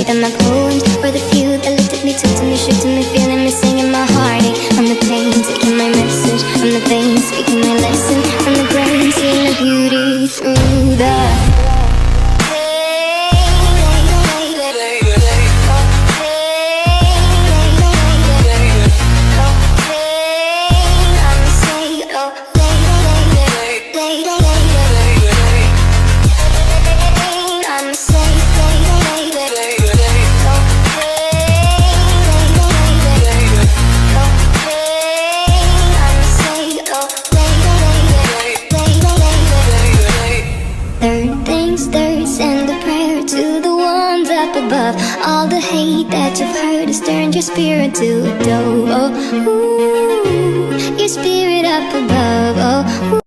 writing my poems for the few that looked at me, took to me, shook to me, feeling me, singing my heartache. From the pain, taking my message from the veins, speaking my lesson from the brain, seeing the beauty through the send a prayer to the ones up above. All the hate that you've heard has turned your spirit to a dove. Oh, ooh, your spirit up above. Oh, ooh.